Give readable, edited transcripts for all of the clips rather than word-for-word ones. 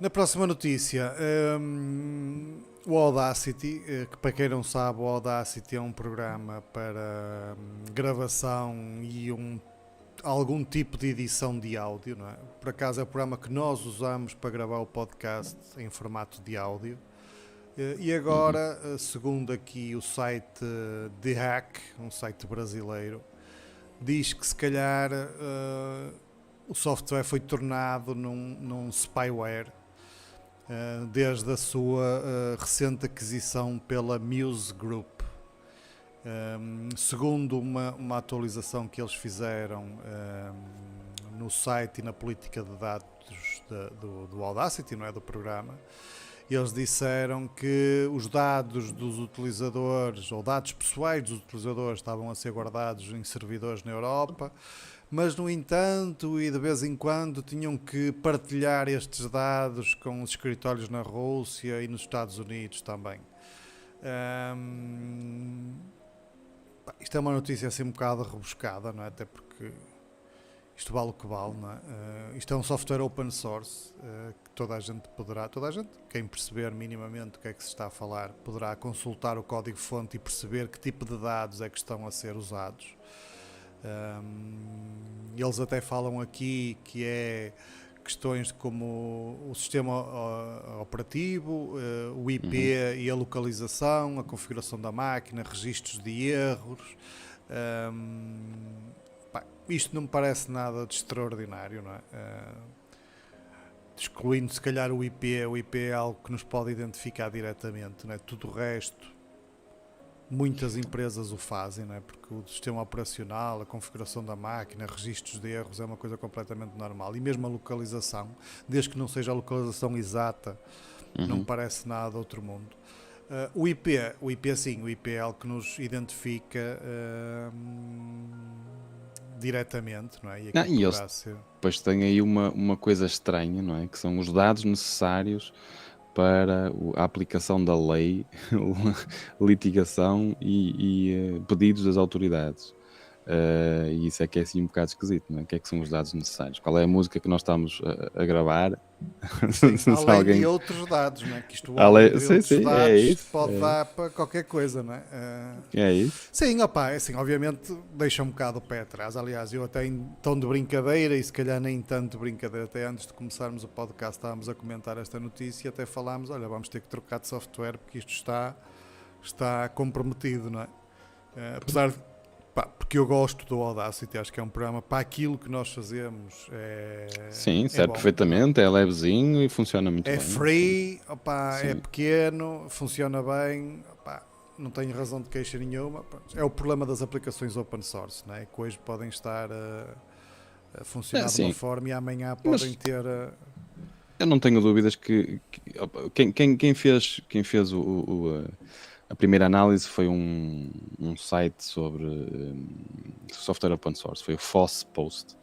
Na próxima notícia, o Audacity, que para quem não sabe, o Audacity é um programa para gravação e algum tipo de edição de áudio, não é? Por acaso é o programa que nós usamos para gravar o podcast em formato de áudio. E agora, segundo aqui o site The Hack, um site brasileiro, diz que se calhar o software foi tornado num spyware desde a sua recente aquisição pela Muse Group. Segundo uma atualização que eles fizeram no site e na política de dados do Audacity, não é, do programa, eles disseram que os dados dos utilizadores, ou dados pessoais dos utilizadores, estavam a ser guardados em servidores na Europa, mas no entanto e de vez em quando tinham que partilhar estes dados com os escritórios na Rússia e nos Estados Unidos também. Isto é uma notícia assim um bocado rebuscada, não é? Até porque isto vale o que vale, não é? Isto é um software open source que toda a gente, quem perceber minimamente o que é que se está a falar, poderá consultar o código-fonte e perceber que tipo de dados é que estão a ser usados. Eles até falam aqui que é questões como o sistema operativo, o IP e a localização, a configuração da máquina, registros de erros. Isto não me parece nada de extraordinário, não é? Excluindo se calhar o IP é algo que nos pode identificar diretamente, não é? Tudo o resto, muitas empresas o fazem, não é? Porque o sistema operacional, a configuração da máquina, registros de erros é uma coisa completamente normal. E mesmo a localização, desde que não seja a localização exata, não me parece nada de outro mundo. O IP é algo que nos identifica diretamente, não é? E eles depois têm aí uma coisa estranha, não é? Que são os dados necessários para a aplicação da lei, litigação e pedidos das autoridades. E isso é que é assim um bocado esquisito, não é? O que é que são os dados necessários? Qual é a música que nós estamos a gravar? Sim, além de outros dados, não é? Que isto além de outros dados pode dar para qualquer coisa, não é? É isso? Sim, assim, obviamente deixa um bocado o pé atrás. Aliás, eu até em tom de brincadeira, e se calhar nem tanto brincadeira, até antes de começarmos o podcast estávamos a comentar esta notícia e até falámos, olha, vamos ter que trocar de software porque isto está comprometido, não é? Apesar de porque eu gosto do Audacity, acho que é um programa para aquilo que nós fazemos. Sim, serve perfeitamente, é levezinho e funciona muito bem. É free, é pequeno, funciona bem, não tenho razão de queixa nenhuma. É o problema das aplicações open source, não é? Que hoje podem estar a funcionar de uma forma e amanhã podem ter... Eu não tenho dúvidas que quem fez a primeira análise foi um site sobre software open source, foi o FOSS Post,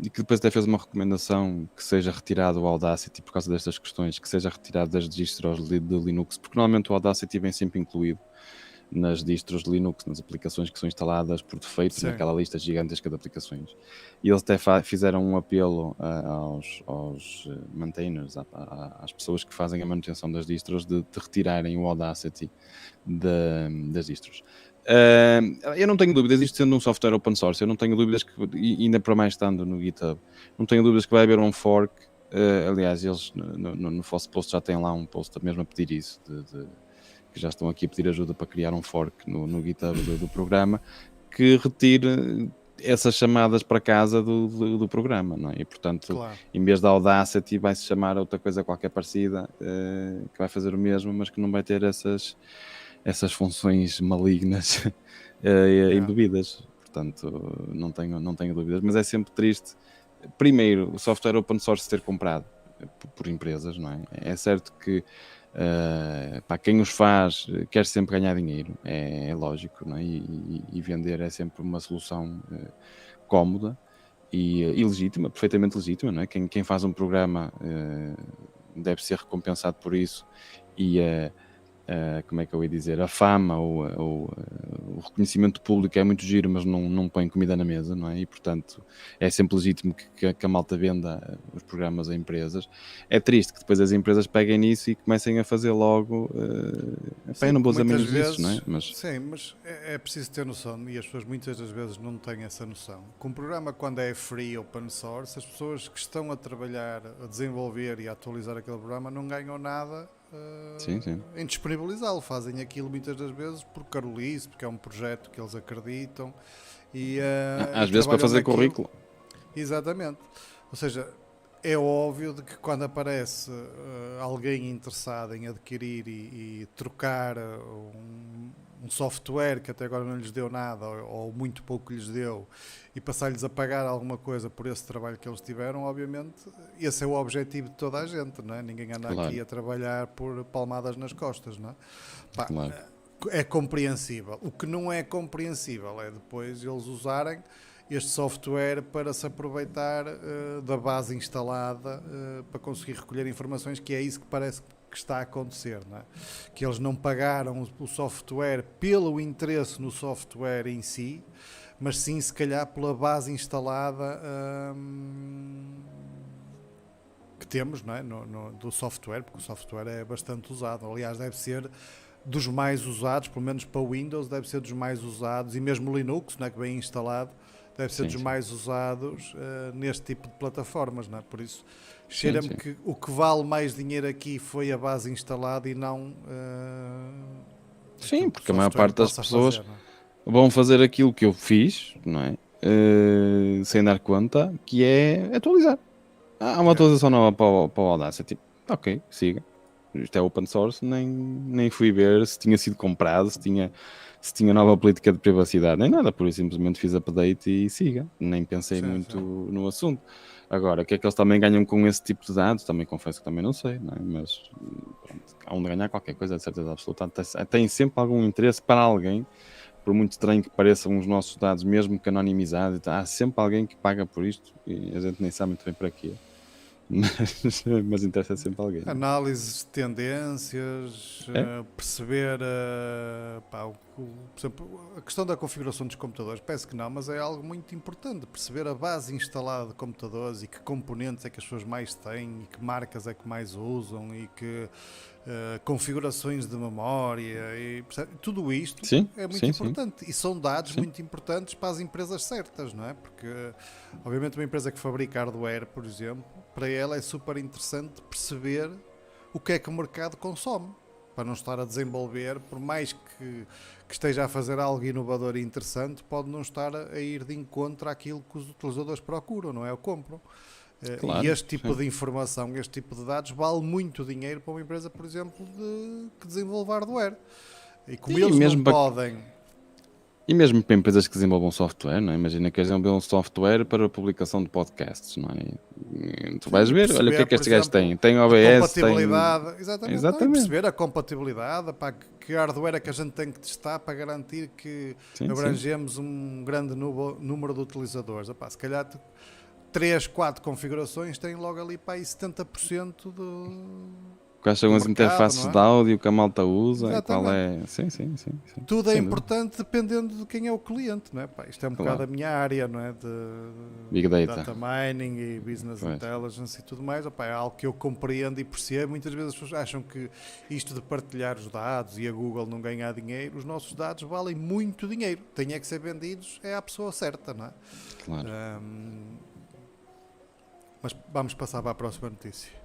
e que depois até fez uma recomendação que seja retirado o Audacity por causa destas questões, que seja retirado das distros de Linux, porque normalmente o Audacity vem sempre incluído nas distros de Linux, nas aplicações que são instaladas por defeito, naquela lista gigantesca de aplicações. E eles até fizeram um apelo aos maintainers, às pessoas que fazem a manutenção das distros, de retirarem o Audacity das distros. Eu não tenho dúvidas, isto sendo um software open source, eu não tenho dúvidas que, e ainda para mais estando no GitHub, não tenho dúvidas que vai haver um fork. Aliás, eles no FOSS Post já têm lá um post mesmo a pedir isso, que já estão aqui a pedir ajuda para criar um fork no GitHub do programa, que retire essas chamadas para casa do programa, não é? E portanto, em vez da Audacity, vai-se chamar outra coisa qualquer parecida, que vai fazer o mesmo, mas que não vai ter essas funções malignas embebidas. Portanto, não tenho dúvidas, mas é sempre triste. Primeiro, o software open source ser comprado por empresas, não é? É certo que quem os faz quer sempre ganhar dinheiro, é lógico, não é? E vender é sempre uma solução cómoda e legítima, perfeitamente legítima, não é? Quem faz um programa deve ser recompensado por isso e como é que eu ia dizer, a fama o reconhecimento público é muito giro, mas não põe comida na mesa, não é? E, portanto, é sempre legítimo que a malta venda os programas a empresas. É triste que depois as empresas peguem nisso e comecem a fazer logo... eu não vou dizer menos disso, não é? Mas... Sim, mas é preciso ter noção, e as pessoas muitas das vezes não têm essa noção. Com um programa, quando é free, open source, as pessoas que estão a trabalhar, a desenvolver e a atualizar aquele programa não ganham nada sim. em disponibilizá-lo. Fazem aquilo muitas das vezes por carolice, porque é um projeto que eles acreditam. E, às vezes para fazer naquilo. currículo. Exatamente. Ou seja, é óbvio de que quando aparece alguém interessado em adquirir e trocar um software que até agora não lhes deu nada ou muito pouco lhes deu e passar-lhes a pagar alguma coisa por esse trabalho que eles tiveram, obviamente, esse é o objetivo de toda a gente, não é? Ninguém anda aqui a trabalhar por palmadas nas costas, não é? Pá, é compreensível. O que não é compreensível é depois eles usarem este software para se aproveitar da base instalada para conseguir recolher informações, que é isso que parece que está a acontecer, não é? Que eles não pagaram o software pelo interesse no software em si, mas sim se calhar pela base instalada que temos, não é? do software, porque o software é bastante usado. Aliás, deve ser dos mais usados, pelo menos para Windows, deve ser dos mais usados, e mesmo Linux, não é, que bem instalado, deve ser dos mais usados neste tipo de plataformas, não é? Por isso, cheira-me que o que vale mais dinheiro aqui foi a base instalada e não... sim, porque a maior parte das pessoas vão fazer aquilo que eu fiz, não é? Sem dar conta, que é atualizar. Há uma atualização nova para o Audacity. Ok, siga. Isto é open source, nem fui ver se tinha sido comprado, se tinha nova política de privacidade, nem nada, por isso simplesmente fiz update e siga. Nem pensei muito no assunto. Agora, o que é que eles também ganham com esse tipo de dados? Também confesso que também não sei, não é? Mas pronto, há onde ganhar qualquer coisa, de certeza absoluta. Tem sempre algum interesse para alguém, por muito estranho que pareçam os nossos dados, mesmo que anonimizados, há sempre alguém que paga por isto e a gente nem sabe muito bem para quê. Mas interessa sempre alguém. Análises de tendências, perceber por exemplo, a questão da configuração dos computadores, parece que não, mas é algo muito importante, perceber a base instalada de computadores e que componentes é que as pessoas mais têm e que marcas é que mais usam e que configurações de memória e tudo isto é muito importante e são dados muito importantes para as empresas certas, não é? Porque obviamente uma empresa que fabrica hardware, por exemplo, para ela é super interessante perceber o que é que o mercado consome, para não estar a desenvolver, por mais que esteja a fazer algo inovador e interessante, pode não estar a ir de encontro àquilo que os utilizadores procuram, não é? Ou compram. Claro, e este tipo de informação, este tipo de dados vale muito dinheiro para uma empresa, por exemplo, que desenvolve hardware. E como eles não podem... E mesmo para empresas que desenvolvam software, não é? Imagina que eles desenvolvam software para a publicação de podcasts, não é? Tu vais ver, olha o que é que estes gajos têm. Tem OBS, compatibilidade, tem... Exatamente. Perceber a compatibilidade, para que hardware é que a gente tem que testar para garantir que abrangemos um grande número de utilizadores. Se calhar 3, 4 configurações têm logo ali para aí 70% do... Quais são as interfaces de áudio que a malta usa? Qual é? Sim. Tudo é importante dependendo de quem é o cliente, não é? Isto é um bocado a minha área, não é? De Big Data. Data Mining e Business Intelligence e tudo mais. É algo que eu compreendo e percebo. Muitas vezes as pessoas acham que isto de partilhar os dados e a Google não ganhar dinheiro, os nossos dados valem muito dinheiro. Têm que ser vendidos à pessoa certa, não é? Claro. Mas vamos passar para a próxima notícia.